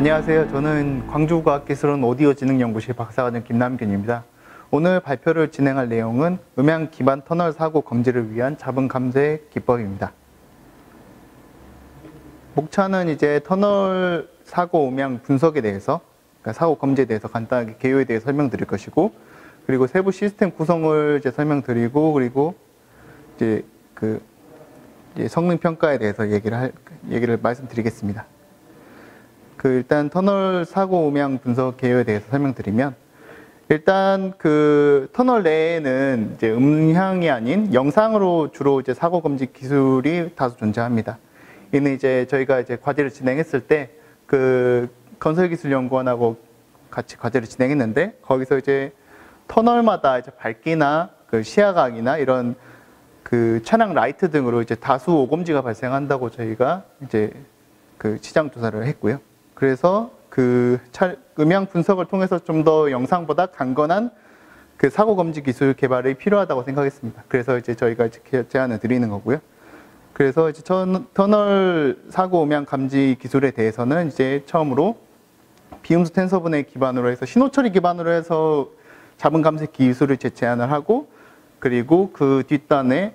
안녕하세요. 저는 광주과학기술원 오디오지능연구실 박사과정 김남균입니다. 오늘 발표를 진행할 내용은 음향 기반 터널 사고 검지를 위한 자분 감쇄 기법입니다. 목차는 이제 터널 사고 음향 분석에 대해서, 그러니까 사고 검지에 대해서 간단하게 개요에 대해 설명드릴 것이고, 그리고 세부 시스템 구성을 이제 설명드리고, 그리고 이제 성능 평가에 대해서 얘기를 말씀드리겠습니다. 일단 터널 사고 음향 분석 개요에 대해서 설명드리면, 일단 터널 내에는 이제 음향이 아닌 영상으로 주로 이제 사고 검지 기술이 다수 존재합니다. 이는 이제 저희가 이제 과제를 진행했을 때 건설기술연구원하고 같이 과제를 진행했는데, 거기서 이제 터널마다 이제 밝기나 시야각이나 이런 차량 라이트 등으로 이제 다수 오검지가 발생한다고 저희가 이제 시장 조사를 했고요. 그래서 음향 분석을 통해서 좀 더 영상보다 강건한 사고 검지 기술 개발이 필요하다고 생각했습니다. 그래서 이제 저희가 이제 제안을 드리는 거고요. 그래서 이제 터널 사고 음향 감지 기술에 대해서는 이제 처음으로 비음수 텐서분해 기반으로 해서 신호 처리 기반으로 해서 자분 감쇄 기술을 제안을 하고, 그리고 그 뒷단에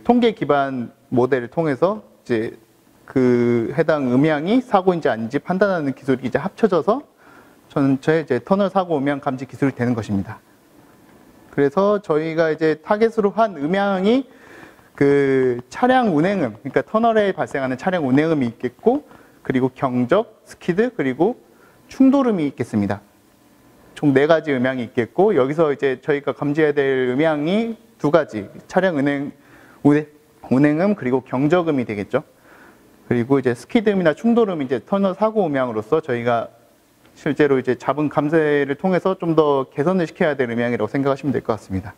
통계 기반 모델을 통해서 이제 해당 음향이 사고인지 아닌지 판단하는 기술이 이제 합쳐져서 전체 이제 터널 사고 음향 감지 기술이 되는 것입니다. 그래서 저희가 이제 타겟으로 한 음향이 차량 운행음, 그러니까 터널에 발생하는 차량 운행음이 있겠고, 그리고 경적, 스키드, 그리고 충돌음이 있겠습니다. 총 4가지 음향이 있겠고, 여기서 이제 저희가 감지해야 될 음향이 2가지, 차량 운행음, 그리고 경적음이 되겠죠. 그리고 이제 스키드음이나 충돌음이 이제 터널 사고 음향으로서 저희가 실제로 이제 자분 감쇄를 통해서 좀 더 개선을 시켜야 될 음향이라고 생각하시면 될 것 같습니다.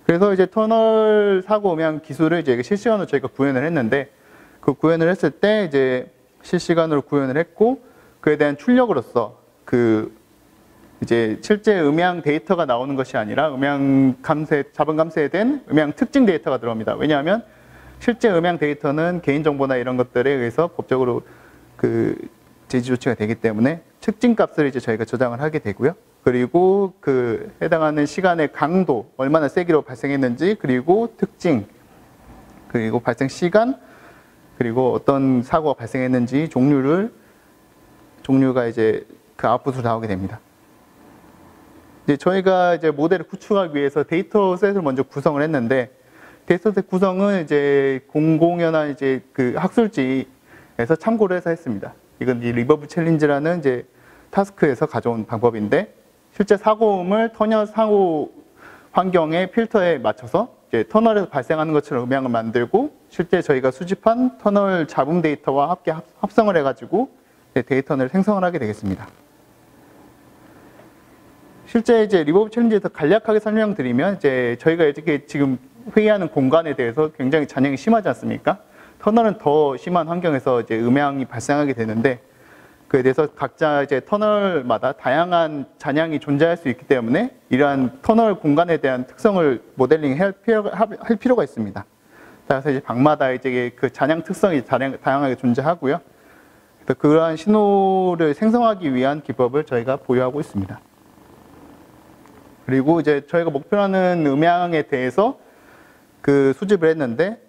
그래서 이제 터널 사고 음향 기술을 이제 실시간으로 저희가 구현을 했는데, 구현을 했을 때 이제 실시간으로 구현을 했고, 그에 대한 출력으로서 이제 실제 음향 데이터가 나오는 것이 아니라 자분 감쇄에 된 음향 특징 데이터가 들어옵니다. 왜냐하면 실제 음향 데이터는 개인정보나 이런 것들에 의해서 법적으로 제지 조치가 되기 때문에 특징 값을 이제 저희가 저장을 하게 되고요. 그리고 해당하는 시간의 강도, 얼마나 세기로 발생했는지, 그리고 특징, 그리고 발생 시간, 그리고 어떤 사고가 발생했는지 종류가 이제 아웃풋으로 나오게 됩니다. 이제 저희가 이제 모델을 구축하기 위해서 데이터셋을 먼저 구성을 했는데, 데이터셋 구성은 이제 공공연한 이제 학술지에서 참고를 해서 했습니다. 이건 이 리버브 챌린지라는 이제 타스크에서 가져온 방법인데, 실제 사고음을 터널 사고 환경의 필터에 맞춰서 이제 터널에서 발생하는 것처럼 음향을 만들고, 실제 저희가 수집한 터널 잡음 데이터와 함께 합성을 해가지고 데이터를 생성을 하게 되겠습니다. 실제 이제 리버브 챌린지에서 간략하게 설명드리면, 이제 저희가 이렇게 지금 회의하는 공간에 대해서 굉장히 잔향이 심하지 않습니까? 터널은 더 심한 환경에서 이제 음향이 발생하게 되는데, 그에 대해서 각자 이제 터널마다 다양한 잔향이 존재할 수 있기 때문에 이러한 터널 공간에 대한 특성을 모델링할 필요가 있습니다. 따라서 이제 방마다 이제 잔향 특성이 다양하게 존재하고요. 그래서 그러한 신호를 생성하기 위한 기법을 저희가 보유하고 있습니다. 그리고 이제 저희가 목표로 하는 음향에 대해서 수집을 했는데,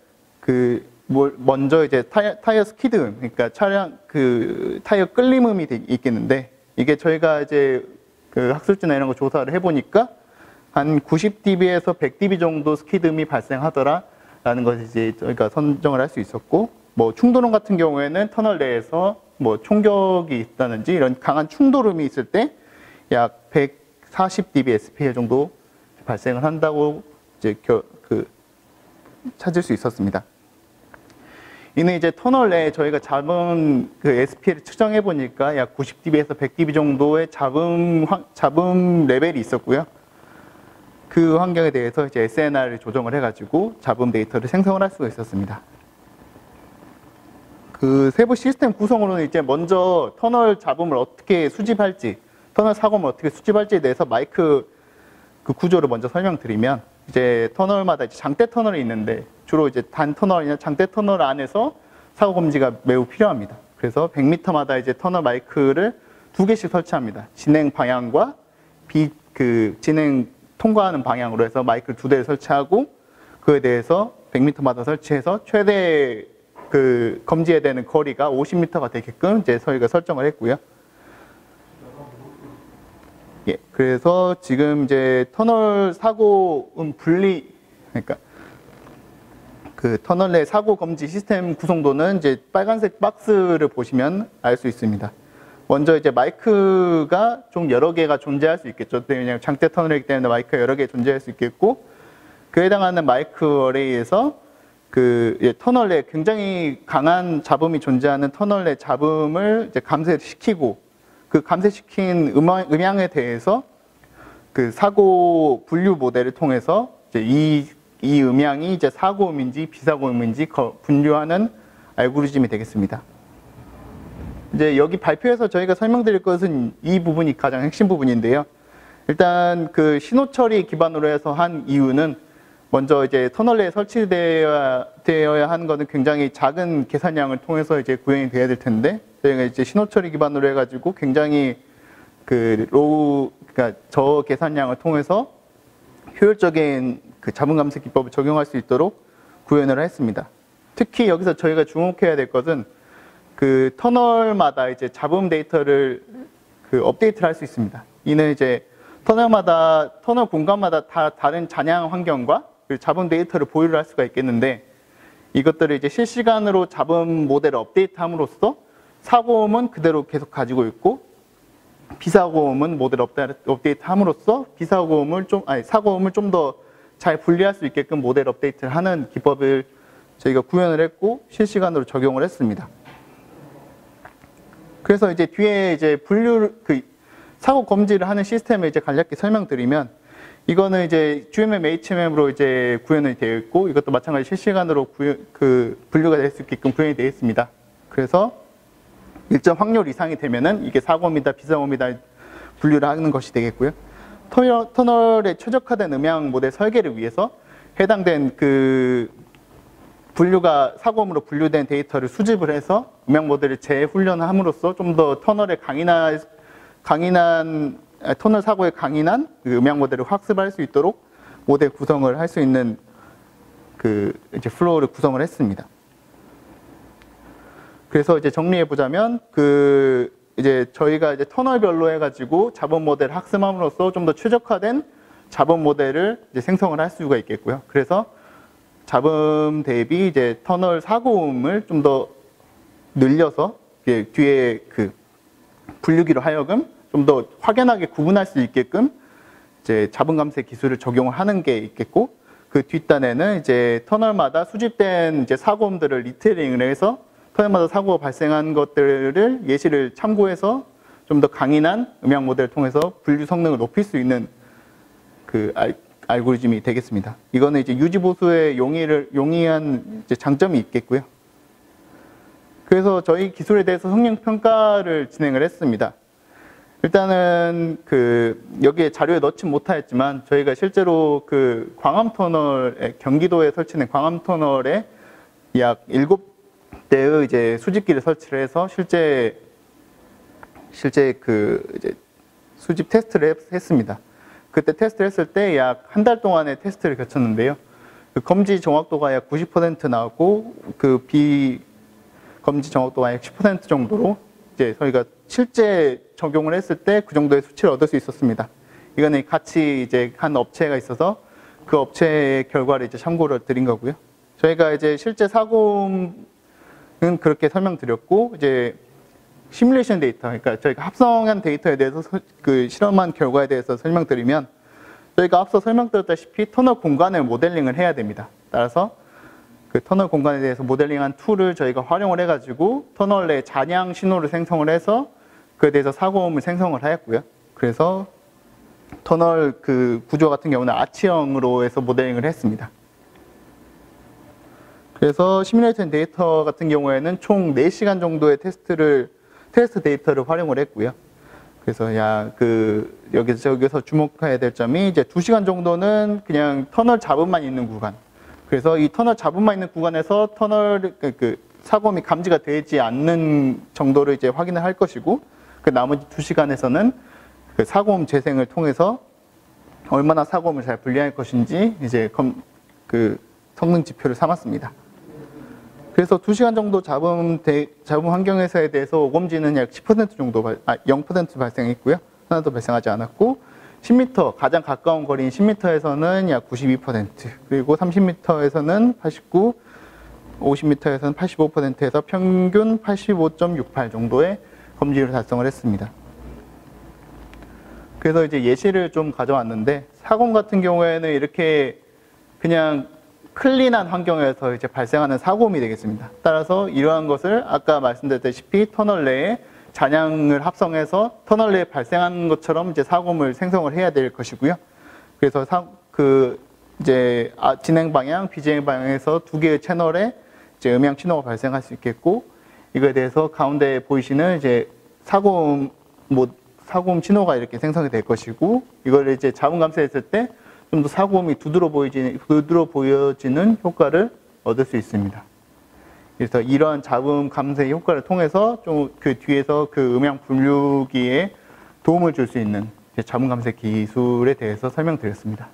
먼저 이제 타이어 스키드음, 그러니까 차량 타이어 끌림음이 있겠는데, 이게 저희가 이제 학술지나 이런 거 조사를 해보니까 한 90dB에서 100dB 정도 스키드음이 발생하더라라는 것을 이제 저희가 선정을 할 수 있었고, 충돌음 같은 경우에는 터널 내에서 총격이 있다든지 이런 강한 충돌음이 있을 때 약 140dB SPL 정도 발생을 한다고 이제 찾을 수 있었습니다. 이는 이제 터널 내에 저희가 잡은 SPL을 측정해 보니까 약 90dB에서 100dB 정도의 잡음 레벨이 있었고요. 그 환경에 대해서 이제 SNR을 조정을 해가지고 잡음 데이터를 생성을 할 수가 있었습니다. 세부 시스템 구성으로는 이제 먼저 터널 잡음을 어떻게 수집할지, 터널 사고음을 어떻게 수집할지에 대해서 마이크 구조를 먼저 설명드리면, 이제 터널마다 이제 장대 터널이 있는데, 주로 이제 단 터널이나 장대 터널 안에서 사고 검지가 매우 필요합니다. 그래서 100m마다 이제 터널 마이크를 2개씩 설치합니다. 진행 방향과 진행 통과하는 방향으로 해서 마이크를 2대를 설치하고, 그에 대해서 100m마다 설치해서 최대 검지해야 되는 거리가 50m가 되게끔 이제 저희가 설정을 했고요. 예, 그래서 지금 이제 터널 사고 그러니까 터널 내 사고 검지 시스템 구성도는 이제 빨간색 박스를 보시면 알 수 있습니다. 먼저 이제 마이크가 좀 여러 개가 존재할 수 있겠죠. 왜냐하면 장대 터널이기 때문에 마이크가 여러 개 존재할 수 있겠고, 그에 해당하는 마이크 어레이에서 터널 내 굉장히 강한 잡음이 존재하는 터널 내 잡음을 이제 감쇄시키고, 그 감쇄시킨 음향에 대해서 사고 분류 모델을 통해서 이제 이 음향이 이제 사고음인지 비사고음인지 분류하는 알고리즘이 되겠습니다. 이제 여기 발표에서 저희가 설명드릴 것은 이 부분이 가장 핵심 부분인데요. 일단 신호 처리 기반으로 해서 한 이유는, 먼저 이제 터널 내에 설치되어야 하는 것은 굉장히 작은 계산량을 통해서 이제 구현이 돼야 될 텐데, 저희가 이제 신호 처리 기반으로 해가지고 굉장히 그러니까 저계산량을 통해서 효율적인 잡음 감쇄 기법을 적용할 수 있도록 구현을 했습니다. 특히 여기서 저희가 주목해야 될 것은 터널마다 이제 잡음 데이터를 업데이트를 할 수 있습니다. 이는 이제 터널 공간마다 다 다른 잔향 환경과 잡음 데이터를 보유를 할 수가 있겠는데, 이것들을 이제 실시간으로 잡음 모델을 업데이트함으로써 사고음은 그대로 계속 가지고 있고, 비사고음은 모델 업데이트함으로써 사고음을 좀 더 잘 분리할 수 있게끔 모델 업데이트를 하는 기법을 저희가 구현을 했고 실시간으로 적용을 했습니다. 그래서 이제 뒤에 이제 사고 검지를 하는 시스템을 이제 간략히 설명드리면, 이거는 이제 GMM, HMM으로 이제 구현이 되어 있고, 이것도 마찬가지 실시간으로 분류가 될 수 있게끔 구현이 되어 있습니다. 그래서 일정 확률 이상이 되면은 이게 사고음이다, 비사고음이다 분류를 하는 것이 되겠고요. 터널에 최적화된 음향 모델 설계를 위해서 해당된 사고음으로 분류된 데이터를 수집을 해서 음향 모델을 재훈련함으로써 좀 더 터널 사고에 강인한 음향 모델을 학습할 수 있도록 모델 구성을 할 수 있는 이제 플로우를 구성을 했습니다. 그래서 이제 정리해 보자면 이제 저희가 이제 터널별로 해가지고 잡음 모델을 학습함으로써 좀 더 최적화된 잡음 모델을 이제 생성을 할 수가 있겠고요. 그래서 잡음 대비 이제 터널 사고음을 좀 더 늘려서 뒤에 분류기로 하여금 좀 더 확연하게 구분할 수 있게끔 이제 잡음 감쇄 기술을 적용을 하는 게 있겠고, 그 뒷단에는 이제 터널마다 수집된 이제 사고음들을 리테이링을 해서 터널마다 사고가 발생한 것들을 예시를 참고해서 좀 더 강인한 음향 모델을 통해서 분류 성능을 높일 수 있는 알고리즘이 되겠습니다. 이거는 이제 유지 보수에 용이한 이제 장점이 있겠고요. 그래서 저희 기술에 대해서 성능 평가를 진행을 했습니다. 일단은 여기에 자료에 넣지 못하였지만, 저희가 실제로 광암 터널에, 경기도에 설치된 광암 터널에 약 7대의 이제 수집기를 설치를 해서 실제 이제 수집 테스트를 했습니다. 그때 테스트를 했을 때 약 한 달 동안의 테스트를 거쳤는데요. 검지 정확도가 약 90% 나왔고, 비검지 정확도가 약 10% 정도로 이제 저희가 실제 적용을 했을 때 그 정도의 수치를 얻을 수 있었습니다. 이거는 같이 이제 한 업체가 있어서 그 업체의 결과를 이제 참고를 드린 거고요. 저희가 이제 실제 사고는 그렇게 설명드렸고, 이제 시뮬레이션 데이터, 그러니까 저희가 합성한 데이터에 대해서 실험한 결과에 대해서 설명드리면, 저희가 앞서 설명드렸다시피 터널 공간을 모델링을 해야 됩니다. 따라서 터널 공간에 대해서 모델링한 툴을 저희가 활용을 해가지고 터널 내 잔향 신호를 생성을 해서 그에 대해서 사고음을 생성을 하였고요. 그래서 터널 구조 같은 경우는 아치형으로 해서 모델링을 했습니다. 그래서 시뮬레이션 데이터 같은 경우에는 총 4시간 정도의 테스트 데이터를 활용을 했고요. 그래서 여기서 주목해야 될 점이 이제 2시간 정도는 그냥 터널 잡음만 있는 구간. 그래서 이 터널 잡음만 있는 구간에서 사고음이 감지가 되지 않는 정도를 이제 확인을 할 것이고, 그 나머지 2시간에서는 그 사고음 재생을 통해서 얼마나 사고음을 잘 분리할 것인지 이제 그 성능 지표를 삼았습니다. 그래서 2시간 정도 잡음 환경에서에 대해서 오검지는 약 10% 정도, 0% 발생했고요. 하나도 발생하지 않았고, 10m, 가장 가까운 거리인 10m에서는 약 92%, 그리고 30m에서는 89, 50m에서는 85%에서 평균 85.68 정도의 검지를 달성을 했습니다. 그래서 이제 예시를 좀 가져왔는데, 사고음 같은 경우에는 이렇게 그냥 클린한 환경에서 이제 발생하는 사고음이 되겠습니다. 따라서 이러한 것을 아까 말씀드렸다시피 터널 내에 잔향을 합성해서 터널 내에 발생한 것처럼 이제 사고음을 생성을 해야 될 것이고요. 그래서 이제 진행 방향, 비진행 방향에서 두 개의 채널에 이제 음향 신호가 발생할 수 있겠고, 이거에 대해서 가운데 보이시는 이제 사고음 신호가 이렇게 생성이 될 것이고, 이걸 이제 자음 감쇄했을 때 좀 더 사고음이 두드러 보여지는 효과를 얻을 수 있습니다. 그래서 이러한 자음 감쇄 효과를 통해서 좀 그 뒤에서 그 음향 분류기에 도움을 줄 수 있는 자음 감쇄 기술에 대해서 설명드렸습니다.